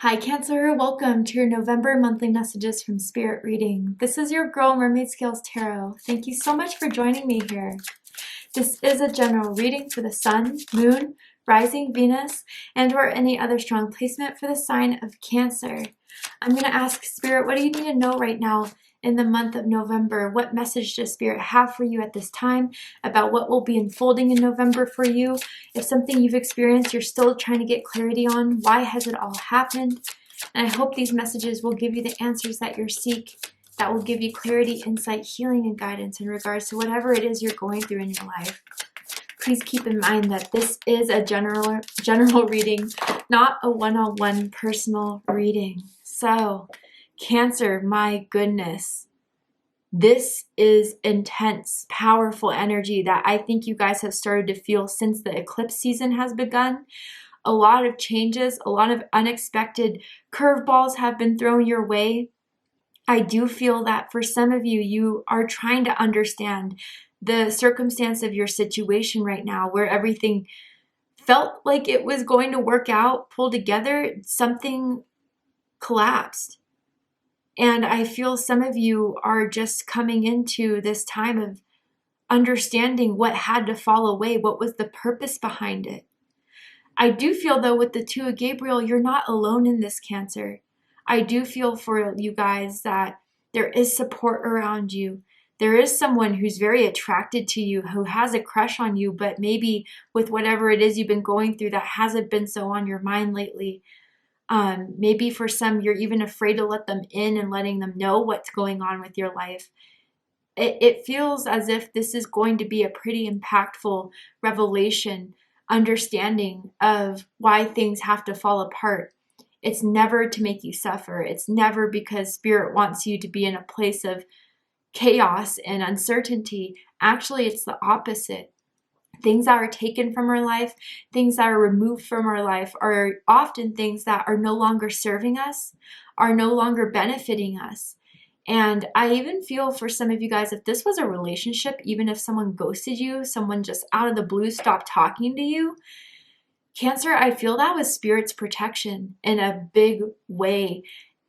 Hi Cancer, welcome to your November monthly messages from Spirit Reading. This is your girl Mermaid Scales Tarot. Thank you so much for joining me here. This is a general reading for the Sun, Moon, Rising, Venus, and or any other strong placement for the sign of Cancer. I'm going to ask Spirit, what do you need to know right now in the month of November? What message does Spirit have for you at this time about what will be unfolding in November for you? If something you've experienced you're still trying to get clarity on, why has it all happened? And I hope these messages will give you the answers that you seek, that will give you clarity, insight, healing, and guidance in regards to whatever it is you're going through in your life. Please keep in mind that this is a general reading, not a one-on-one personal reading. So, Cancer, my goodness, this is intense, powerful energy that I think you guys have started to feel since the eclipse season has begun. A lot of changes, a lot of unexpected curveballs have been thrown your way. I do feel that for some of you, you are trying to understand the circumstance of your situation right now, where everything felt like it was going to work out, pull together, something collapsed. And I feel some of you are just coming into this time of understanding what had to fall away, what was the purpose behind it. I do feel, though, with the Two of Gabriel, you're not alone in this, Cancer. I do feel for you guys that there is support around you. There is someone who's very attracted to you, who has a crush on you, but maybe with whatever it is you've been going through, that hasn't been so on your mind lately. Maybe for some, you're even afraid to let them in and letting them know what's going on with your life. It feels as if this is going to be a pretty impactful revelation, understanding of why things have to fall apart. It's never to make you suffer. It's never because Spirit wants you to be in a place of chaos and uncertainty. Actually, it's the opposite. Things that are taken from our life, things that are removed from our life, are often things that are no longer serving us, are no longer benefiting us. And I even feel for some of you guys, if this was a relationship, even if someone ghosted you, someone just out of the blue stopped talking to you, Cancer, I feel that was Spirit's protection in a big way.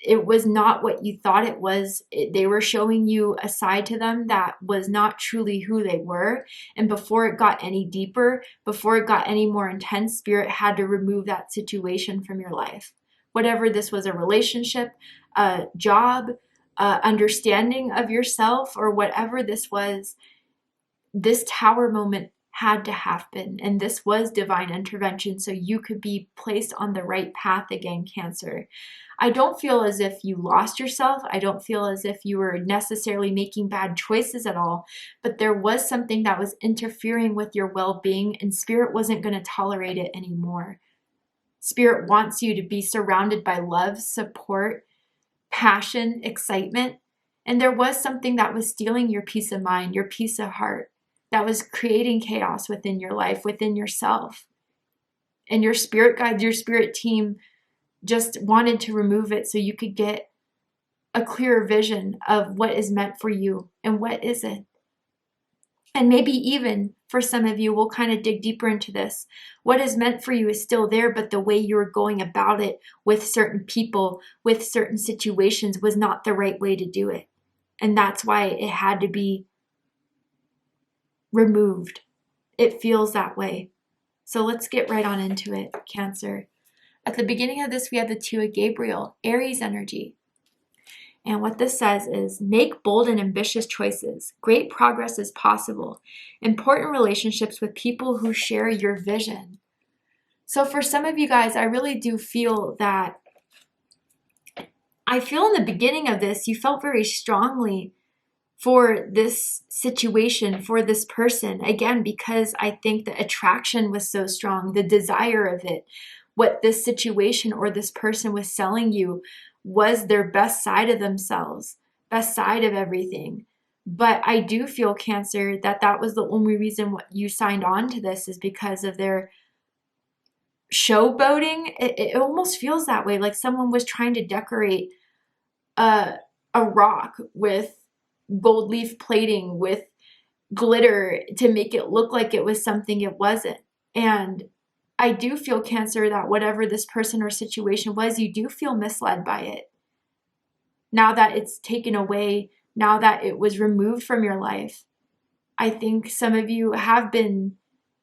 It was not what you thought it was. They were showing you a side to them that was not truly who they were. And before it got any deeper, before it got any more intense, Spirit had to remove that situation from your life. Whatever this was, a relationship, a job, understanding of yourself, or whatever this was, this tower moment had to happen, and this was divine intervention so you could be placed on the right path again, Cancer. I don't feel as if you lost yourself. I don't feel as if you were necessarily making bad choices at all, but there was something that was interfering with your well-being, and Spirit wasn't going to tolerate it anymore. Spirit wants you to be surrounded by love, support, passion, excitement, and there was something that was stealing your peace of mind, your peace of heart, that was creating chaos within your life, within yourself. And your spirit guides, your spirit team just wanted to remove it so you could get a clearer vision of what is meant for you and what isn't. And maybe even for some of you, we'll kind of dig deeper into this. What is meant for you is still there, but the way you're going about it with certain people, with certain situations, was not the right way to do it. And that's why it had to be removed. It feels that way. So let's get right on into it, Cancer. At the beginning of this, we have the Two of Gabriel, Aries energy. And what this says is, make bold and ambitious choices. Great progress is possible. Important relationships with people who share your vision. So for some of you guys, I really do feel that, I feel in the beginning of this, you felt very strongly for this situation, for this person. Again, because I think the attraction was so strong, the desire of it, what this situation or this person was selling you was their best side of themselves, best side of everything. But I do feel, Cancer, that that was the only reason what you signed on to this, is because of their showboating. It almost feels that way, like someone was trying to decorate a rock with gold leaf plating, with glitter, to make it look like it was something it wasn't. And I do feel, Cancer, that whatever this person or situation was, you do feel misled by it. Now that it's taken away, now that it was removed from your life, I think some of you have been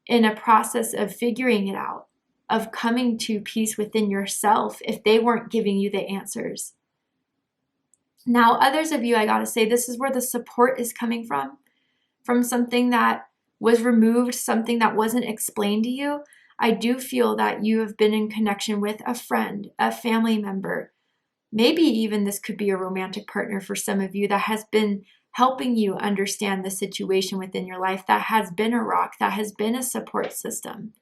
in a process of figuring it out, of coming to peace within yourself if they weren't giving you the answers. Now, others of you, I gotta say, this is where the support is coming from something that was removed, something that wasn't explained to you. I do feel that you have been in connection with a friend, a family member. Maybe even this could be a romantic partner for some of you that has been helping you understand the situation within your life, that has been a rock, that has been a support system.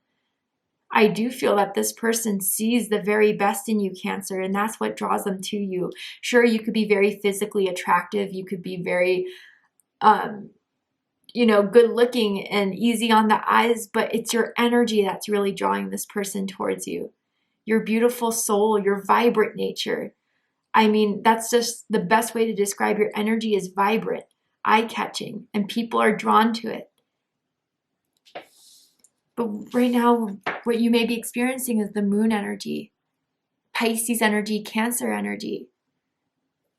I do feel that this person sees the very best in you, Cancer, and that's what draws them to you. Sure, you could be very physically attractive. You could be very, good looking and easy on the eyes, but it's your energy that's really drawing this person towards you. Your beautiful soul, your vibrant nature. I mean, that's just the best way to describe your energy is vibrant, eye-catching, and people are drawn to it. But right now, what you may be experiencing is the moon energy, Pisces energy, Cancer energy.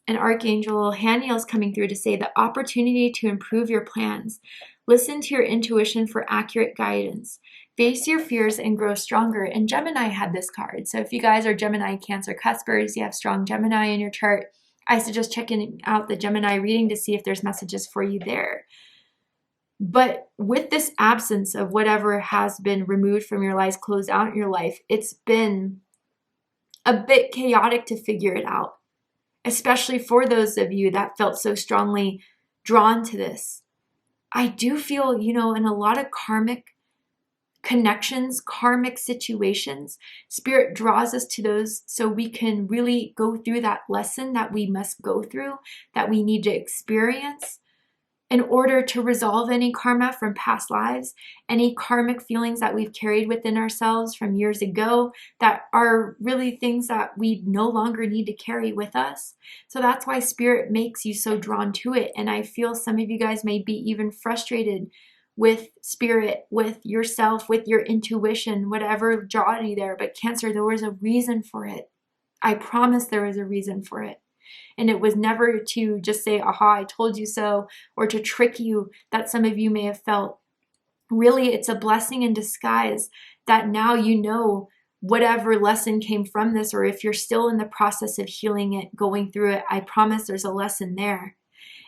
And Archangel Haniel is coming through to say the opportunity to improve your plans. Listen to your intuition for accurate guidance. Face your fears and grow stronger. And Gemini had this card. So if you guys are Gemini, Cancer cuspers, you have strong Gemini in your chart, I suggest checking out the Gemini reading to see if there's messages for you there. But with this absence of whatever has been removed from your life, closed out in your life, it's been a bit chaotic to figure it out, especially for those of you that felt so strongly drawn to this. I do feel, in a lot of karmic connections, karmic situations, Spirit draws us to those so we can really go through that lesson that we must go through, that we need to experience in order to resolve any karma from past lives, any karmic feelings that we've carried within ourselves from years ago that are really things that we no longer need to carry with us. So that's why Spirit makes you so drawn to it. And I feel some of you guys may be even frustrated with Spirit, with yourself, with your intuition, whatever drawn you there. But Cancer, there was a reason for it. I promise there was a reason for it. And it was never to just say, aha, I told you so, or to trick you that some of you may have felt. Really, it's a blessing in disguise that now you know whatever lesson came from this, or if you're still in the process of healing it, going through it, I promise there's a lesson there.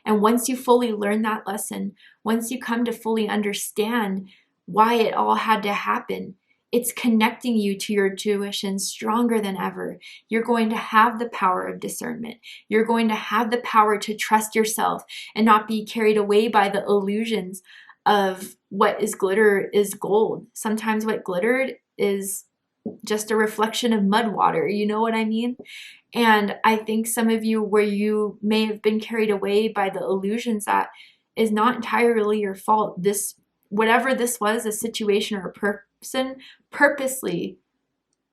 And once you fully learn that lesson, once you come to fully understand why it all had to happen, it's connecting you to your intuition stronger than ever. You're going to have the power of discernment. You're going to have the power to trust yourself and not be carried away by the illusions of what is glitter is gold. Sometimes what glittered is just a reflection of mud water. You know what I mean? And I think some of you where you may have been carried away by the illusions, that is not entirely your fault. Whatever this was, a situation or a person, purposely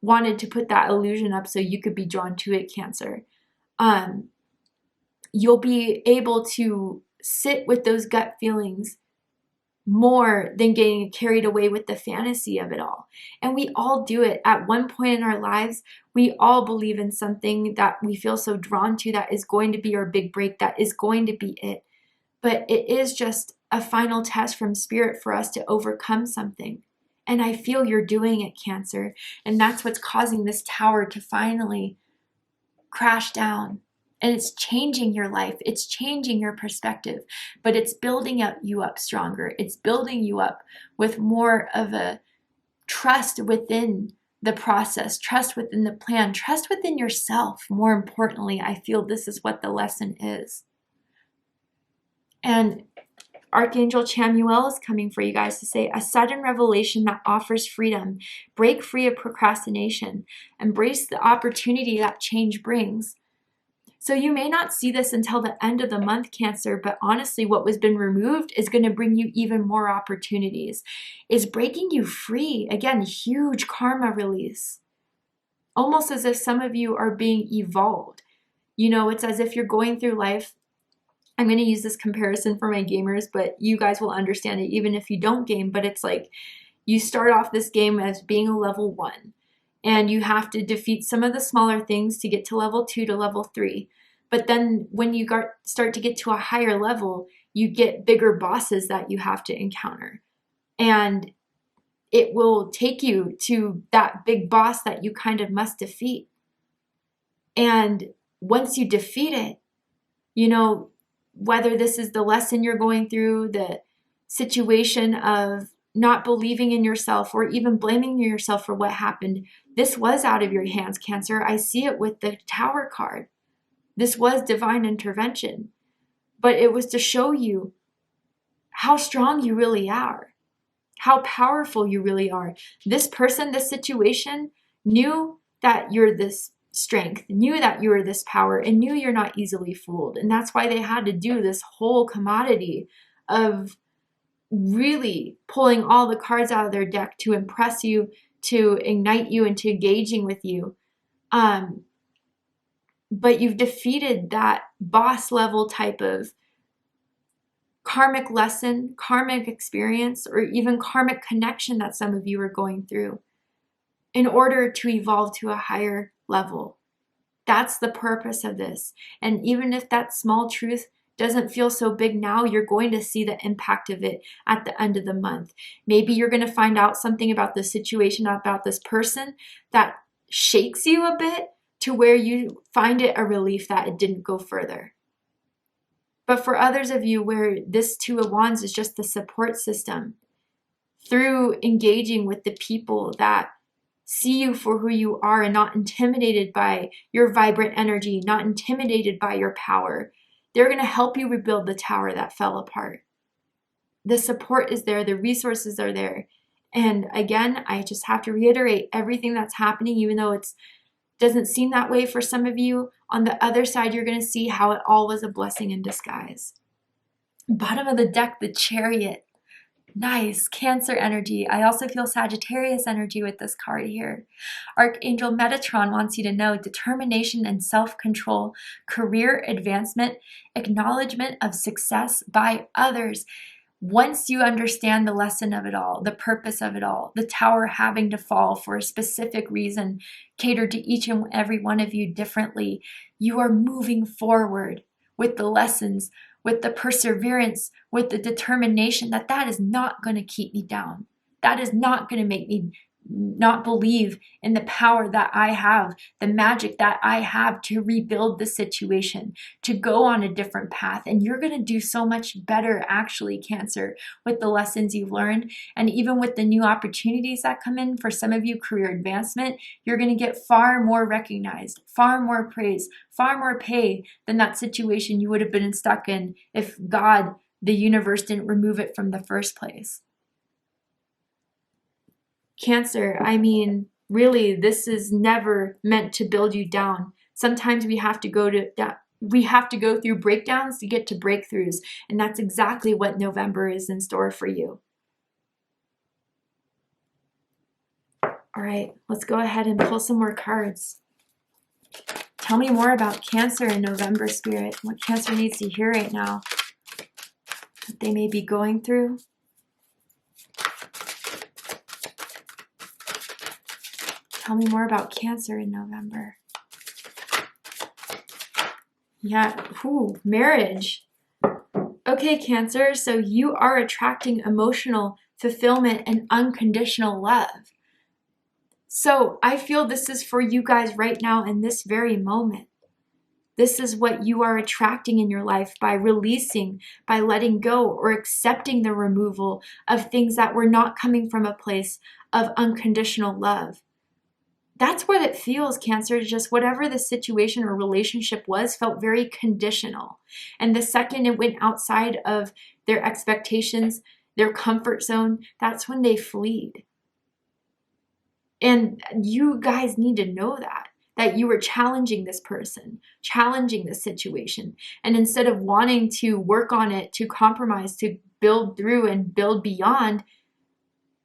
wanted to put that illusion up so you could be drawn to it, Cancer. You'll be able to sit with those gut feelings more than getting carried away with the fantasy of it all. And we all do it at one point in our lives. We all believe in something that we feel so drawn to, that is going to be our big break, that is going to be it. But it is just a final test from Spirit for us to overcome something. And I feel you're doing it, Cancer. And that's what's causing this tower to finally crash down. And it's changing your life. It's changing your perspective. But it's building you up stronger. It's building you up with more of a trust within the process, trust within the plan, trust within yourself. More importantly, I feel this is what the lesson is. And Archangel Chamuel is coming for you guys to say, a sudden revelation that offers freedom. Break free of procrastination. Embrace the opportunity that change brings. So you may not see this until the end of the month, Cancer, but honestly, what was been removed is going to bring you even more opportunities. It's breaking you free. Again, huge karma release. Almost as if some of you are being evolved. It's as if you're going through life. I'm going to use this comparison for my gamers, but you guys will understand it even if you don't game. But it's like You start off this game as being a level 1, and you have to defeat some of the smaller things to get to level 2 to level 3. But then when you start to get to a higher level, you get bigger bosses that you have to encounter. And it will take you to that big boss that you kind of must defeat. And once you defeat it, you know, whether this is the lesson you're going through, the situation of not believing in yourself, or even blaming yourself for what happened, this was out of your hands, Cancer. I see it with the Tower card. This was divine intervention, but it was to show you how strong you really are, how powerful you really are. This person, this situation knew that you're this strength, knew that you were this power, and knew you're not easily fooled. And that's why they had to do this whole commodity of really pulling all the cards out of their deck to impress you, to ignite you into engaging with you. But you've defeated that boss level type of karmic lesson, karmic experience, or even karmic connection that some of you are going through in order to evolve to a higher level. That's the purpose of this. And even if that small truth doesn't feel so big now, you're going to see the impact of it at the end of the month. Maybe you're going to find out something about the situation, about this person, that shakes you a bit to where you find it a relief that it didn't go further. But for others of you where this Two of Wands is just the support system, through engaging with the people that see you for who you are and not intimidated by your vibrant energy, not intimidated by your power, they're going to help you rebuild the tower that fell apart. The support is there, the resources are there. And again, I just have to reiterate everything that's happening, even though it doesn't seem that way for some of you. On the other side, you're going to see how it all was a blessing in disguise. Bottom of the deck, the Chariot. Nice, Cancer energy. I also feel Sagittarius energy with this card here. Archangel Metatron wants you to know determination and self-control, career advancement, acknowledgement of success by others. Once you understand the lesson of it all, the purpose of it all, the tower having to fall for a specific reason, catered to each and every one of you differently, you are moving forward with the lessons, with the perseverance, with the determination that is not going to keep me down. That is not going to make me not believe in the power that I have, the magic that I have to rebuild the situation, to go on a different path. And you're going to do so much better, actually, Cancer, with the lessons you've learned. And even with the new opportunities that come in for some of you, career advancement, you're going to get far more recognized, far more praise, far more pay than that situation you would have been stuck in if God, the universe, didn't remove it from the first place. Cancer, I mean, really, this is never meant to build you down. Sometimes we have to go through breakdowns to get to breakthroughs, and that's exactly what November is in store for you. All right, let's go ahead and pull some more cards. Tell me more about Cancer in November, Spirit. What Cancer needs to hear right now, what they may be going through. Tell me more about Cancer in November. Yeah, marriage. Okay, Cancer, so you are attracting emotional fulfillment and unconditional love. So I feel this is for you guys right now in this very moment. This is what you are attracting in your life by releasing, by letting go, or accepting the removal of things that were not coming from a place of unconditional love. That's what it feels, Cancer. Just whatever the situation or relationship was felt very conditional. And the second it went outside of their expectations, their comfort zone, that's when they fled. And you guys need to know that you were challenging this person, challenging this situation. And instead of wanting to work on it, to compromise, to build through and build beyond,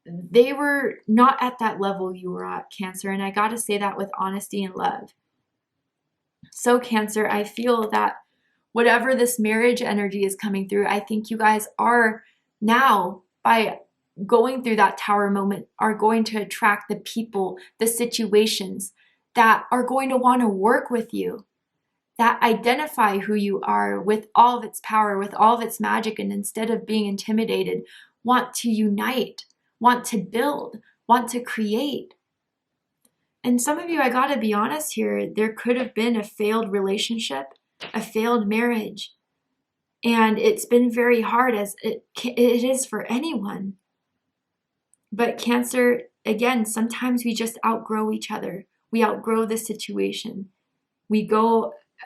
they were not at that level you were at, Cancer. And I got to say that with honesty and love. So Cancer, I feel that whatever this marriage energy is coming through, I think you guys are now, by going through that tower moment are going to attract the people, the situations that are going to want to work with you, that identify who you are with all of its power, with all of its magic, and instead of being intimidated, want to unite, want to build, want to create. And some of you, I gotta be honest here, there could have been a failed relationship, a failed marriage, and it's been very hard, as it is for anyone. But Cancer, again, sometimes we just outgrow each other. We outgrow the situation.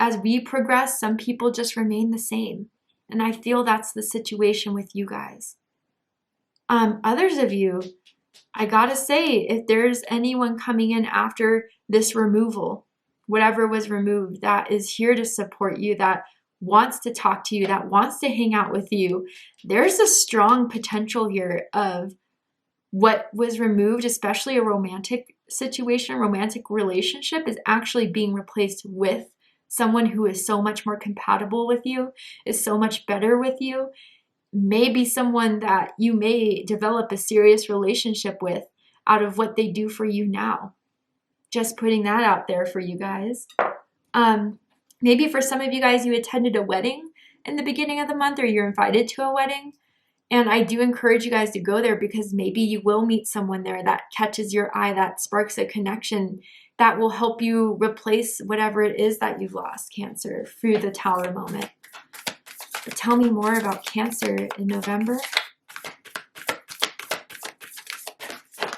As we progress, some people just remain the same. And I feel that's the situation with you guys. Others of you, I gotta say, if there's anyone coming in after this removal, whatever was removed, that is here to support you, that wants to talk to you, that wants to hang out with you, there's a strong potential here of what was removed, especially a romantic situation, a romantic relationship, is actually being replaced with someone who is so much more compatible with you, is so much better with you, maybe someone that you may develop a serious relationship with out of what they do for you now. Just putting that out there for you guys. Maybe for some of you guys, you attended a wedding in the beginning of the month, or you're invited to a wedding. And I do encourage you guys to go there, because maybe you will meet someone there that catches your eye, that sparks a connection that will help you replace whatever it is that you've lost, Cancer, through the Tower moment. But tell me more about Cancer in November.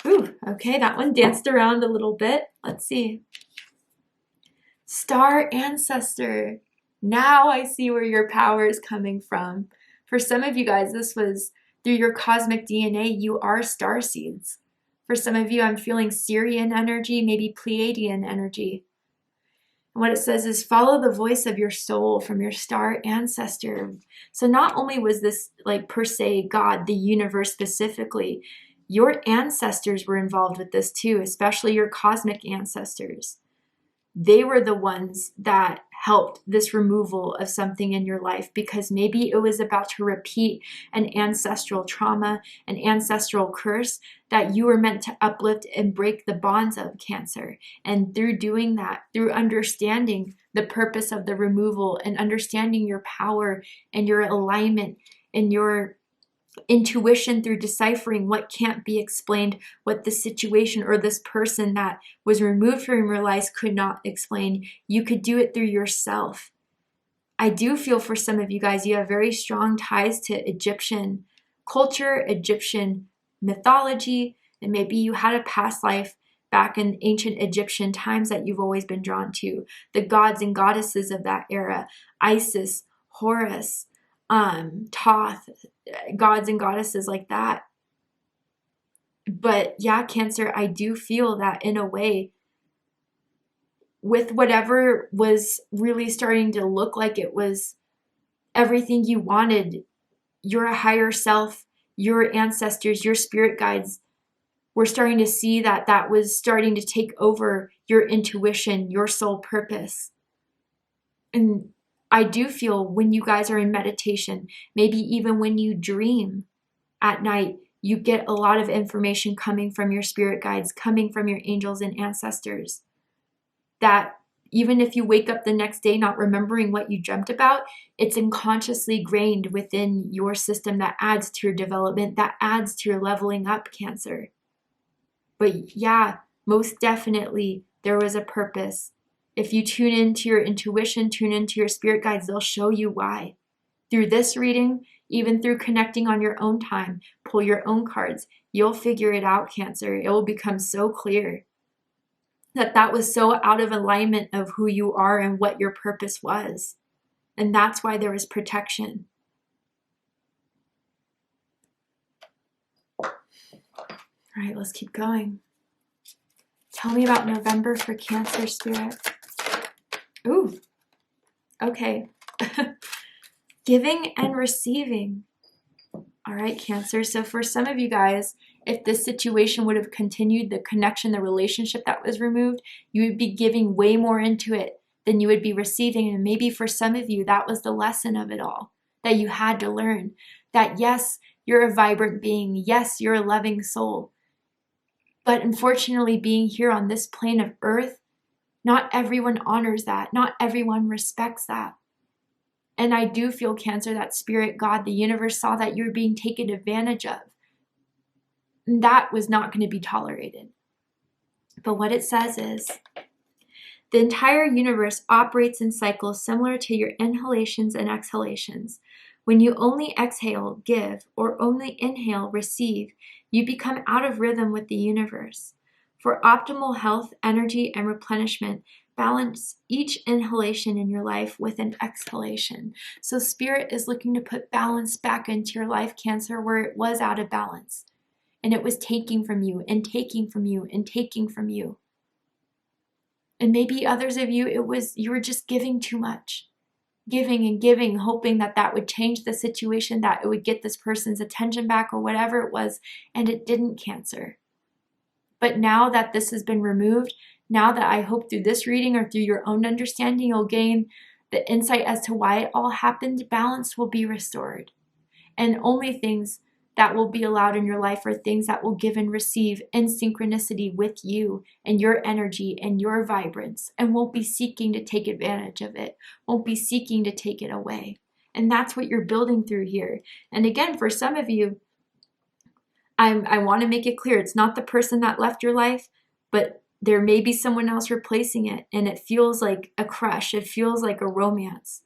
Ooh, okay, that one danced around a little bit. Let's see. Star Ancestor. Now I see where your power is coming from. For some of you guys, this was through your cosmic DNA. You are star seeds. For some of you, I'm feeling Syrian energy, maybe Pleiadian energy. And what it says is, follow the voice of your soul from your star ancestor. So not only was this like per se God, the universe specifically, your ancestors were involved with this too, especially your cosmic ancestors. They were the ones that helped this removal of something in your life, because maybe it was about to repeat an ancestral trauma, an ancestral curse that you were meant to uplift and break the bonds of, Cancer. And through doing that, through understanding the purpose of the removal and understanding your power and your alignment and your intuition, through deciphering what can't be explained, what the situation or this person that was removed from your life could not explain, you could do it through yourself. I do feel for some of you guys, you have very strong ties to Egyptian culture, Egyptian mythology, and maybe you had a past life back in ancient Egyptian times that you've always been drawn to. The gods and goddesses of that era, Isis, Horus, Thoth, gods and goddesses like that. But yeah, Cancer, I do feel that in a way, with whatever was really starting to look like it was everything you wanted, your higher self, your ancestors, your spirit guides were starting to see that that was starting to take over your intuition, your soul purpose. And I do feel when you guys are in meditation, maybe even when you dream at night, you get a lot of information coming from your spirit guides, coming from your angels and ancestors. That even if you wake up the next day not remembering what you dreamt about, it's unconsciously grained within your system, that adds to your development, that adds to your leveling up, Cancer. But yeah, most definitely there was a purpose. If you tune into your intuition, tune into your spirit guides, they'll show you why. Through this reading, even through connecting on your own time, pull your own cards, you'll figure it out, Cancer. It will become so clear that that was so out of alignment of who you are and what your purpose was. And that's why there was protection. All right, let's keep going. Tell me about November for Cancer, Spirit. Ooh, okay. Giving and receiving. All right, Cancer. So for some of you guys, if this situation would have continued, the connection, the relationship that was removed, you would be giving way more into it than you would be receiving. And maybe for some of you, that was the lesson of it all, that you had to learn. That yes, you're a vibrant being. Yes, you're a loving soul. But unfortunately, being here on this plane of earth, not everyone honors that. Not everyone respects that. And I do feel, Cancer, that spirit, God, the universe saw that you're being taken advantage of. And that was not going to be tolerated. But what it says is, the entire universe operates in cycles similar to your inhalations and exhalations. When you only exhale, give, or only inhale, receive, you become out of rhythm with the universe. For optimal health, energy, and replenishment, balance each inhalation in your life with an exhalation. So Spirit is looking to put balance back into your life, Cancer, where it was out of balance. And it was taking from you and taking from you and taking from you. And maybe others of you, you were just giving too much. Giving and giving, hoping that that would change the situation, that it would get this person's attention back or whatever it was, and it didn't, Cancer. But now that this has been removed, now that I hope through this reading or through your own understanding, you'll gain the insight as to why it all happened, balance will be restored. And only things that will be allowed in your life are things that will give and receive in synchronicity with you and your energy and your vibrance, and won't be seeking to take advantage of it, won't be seeking to take it away. And that's what you're building through here. And again, for some of you, I want to make it clear, it's not the person that left your life, but there may be someone else replacing it, and it feels like a crush, it feels like a romance.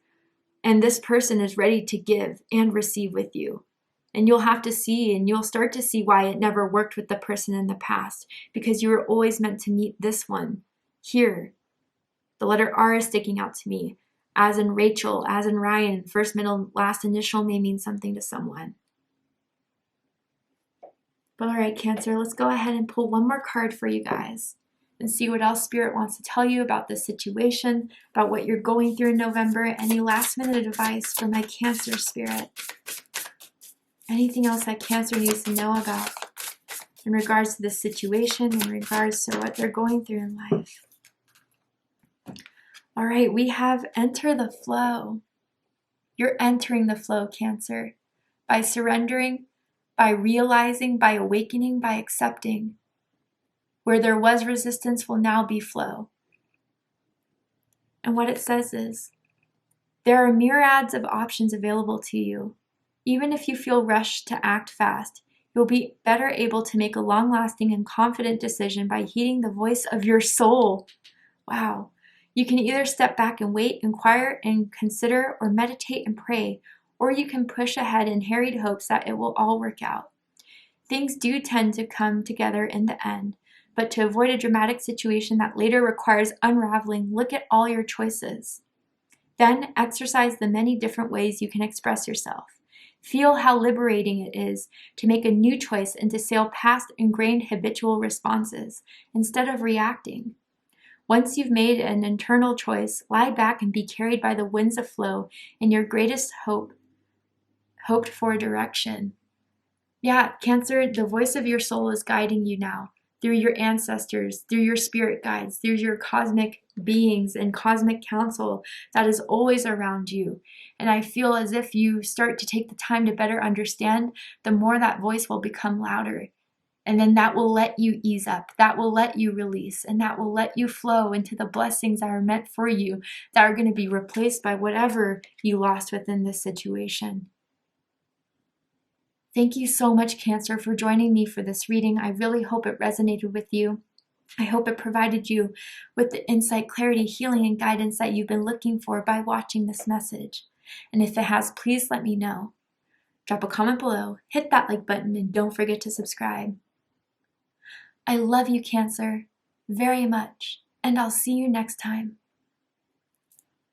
And this person is ready to give and receive with you. And you'll have to see, and you'll start to see why it never worked with the person in the past, because you were always meant to meet this one here. The letter R is sticking out to me, as in Rachel, as in Ryan. First, middle, last initial may mean something to someone. But all right, Cancer, let's go ahead and pull one more card for you guys and see what else Spirit wants to tell you about this situation, about what you're going through in November. Any last minute advice for my Cancer Spirit? Anything else that Cancer needs to know about in regards to this situation, in regards to what they're going through in life? All right, we have enter the flow. You're entering the flow, Cancer, by surrendering, by realizing, by awakening, by accepting. Where there was resistance will now be flow. And what it says is, there are myriads of options available to you. Even if you feel rushed to act fast, you'll be better able to make a long-lasting and confident decision by heeding the voice of your soul. Wow. You can either step back and wait, inquire and consider, or meditate and pray, or you can push ahead in harried hopes that it will all work out. Things do tend to come together in the end, but to avoid a dramatic situation that later requires unraveling, look at all your choices. Then exercise the many different ways you can express yourself. Feel how liberating it is to make a new choice and to sail past ingrained habitual responses instead of reacting. Once you've made an internal choice, lie back and be carried by the winds of flow in your greatest hoped for direction. Yeah, Cancer, the voice of your soul is guiding you now through your ancestors, through your spirit guides, through your cosmic beings and cosmic counsel that is always around you. And I feel as if you start to take the time to better understand, the more that voice will become louder. And then that will let you ease up, that will let you release, and that will let you flow into the blessings that are meant for you, that are going to be replaced by whatever you lost within this situation. Thank you so much, Cancer, for joining me for this reading. I really hope it resonated with you. I hope it provided you with the insight, clarity, healing, and guidance that you've been looking for by watching this message. And if it has, please let me know. Drop a comment below, hit that like button, and don't forget to subscribe. I love you, Cancer, very much, and I'll see you next time.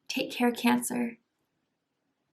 Take care, Cancer.